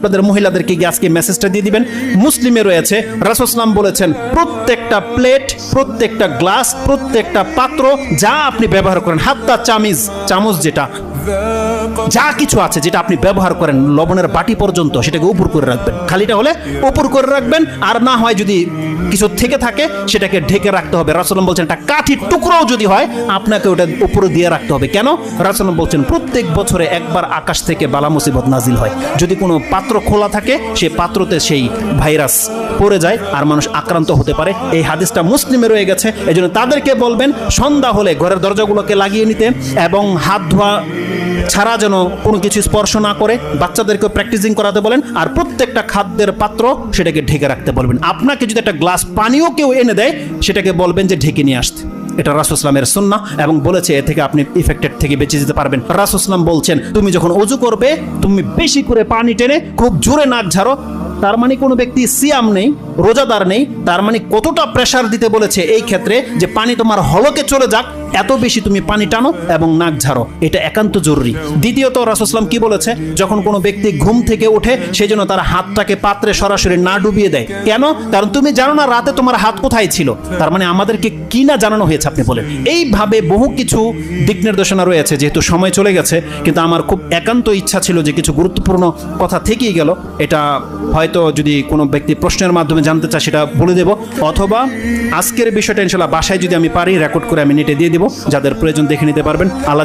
আপনাদের মহিলাদেরকে গিয়ে আজকে মেসেজটা দিয়ে দিবেন। মুসলিমে রয়েছে, রাসূল সাল্লাল্লাহু আলাইহি ওয়াসাল্লাম বলেছেন প্রত্যেকটা প্লেট, প্রত্যেকটা গ্লাস, প্রত্যেকটা পাত্র যা আপনি ব্যবহার করেন, হাত্তা চামচ যেটা যা কিছু আছে যেটা আপনি ব্যবহার করেন, লবণের বাটি পর্যন্ত, সেটাকে উপর করে রাখবেন। খালিটা হলে উপর করে রাখবেন, আর না হয় যদি কিছু থেকে থাকে সেটাকে ঢেকে রাখতে হবে। রাসূলুল্লাহ বলছেন একটা কাঠির টুকরোও যদি হয় আপনাকে ওটা উপরে দিয়ে রাখতে হবে। কেন? রাসূলুল্লাহ বলছেন প্রত্যেক বছরে একবার আকাশ থেকে বালা মুসিবত নাজিল হয়। যদি কোনো পাত্র খোলা থাকে সেই পাত্রতে সেই ভাইরাস পড়ে যায় আর মানুষ আক্রান্ত হতে পারে। এই হাদিসটা মুসলিমে রয়ে গেছে। এই জন্য তাদেরকে বলবেন সন্ধ্যা হলে ঘরের দরজাগুলোকে লাগিয়ে নিতে এবং হাত ধোয়া ছাড়া যেন কোনো কিছু স্পর্শ না করে। বাচ্চাদেরকে প্র্যাকটিসিং করাতে বলেন, আর প্রত্যেকটা খাদ্যের পাত্র সেটাকে ঢেকে রাখতে বলবেন। আপনাকে যদি একটা গ্লাস পানিও কেউ এনে দেয় সেটাকে বলবেন যে ঢেকে নিয়ে আসতে। এটা রাসূল সাল্লামের সুন্নাহ এবং বলেছে এ থেকে আপনি ইফেক্টেড থেকে বেঁচে যেতে পারবেন। রাসূল সাল্লাম বলছেন তুমি যখন ওযু করবে তুমি বেশি করে পানি টেনে খুব জোরে নাক ঝাড়ো। তার মানে কোনো ব্যক্তি সিয়াম নেই, রোজাদার নেই, তার মানে কতটা প্রেসার দিতে বলেছে এই ক্ষেত্রে যে পানি তোমার হলকে চলে যাক, এত বেশি তুমি পানি টানো এবং নাক ঝাড়ো, এটা একান্ত জরুরি। দ্বিতীয়ত রাসূল সাল্লাম কি বলেছে, যখন কোনো ব্যক্তি ঘুম থেকে ওঠে সেই জন্য তার হাতটাকে পাত্রে সরাসরি না ডুবিয়ে দেয়। কেন? কারণ তুমি জানো না রাতে তোমার হাত কোথায় ছিল। তার মানে আমাদেরকে কি না জানানো হয়েছে আপনি বলেন। এইভাবে বহু কিছু দিক নির্দেশনা রয়েছে। যেহেতু সময় চলে গেছে, কিন্তু আমার খুব একান্ত ইচ্ছা ছিল যে কিছু গুরুত্বপূর্ণ কথা থেকেই গেল, এটা হয়তো যদি কোনো ব্যক্তি প্রশ্নের মাধ্যমে জানতে চায় সেটা বলে দেব, অথবা আজকের বিষয়টা ইনশাআল্লাহ বাসায় যদি আমি পারি রেকর্ড করে আমি নেটে দিয়ে দেব, যাদের প্রয়োজন দেখে নিতে পারবেন। আল্লাহ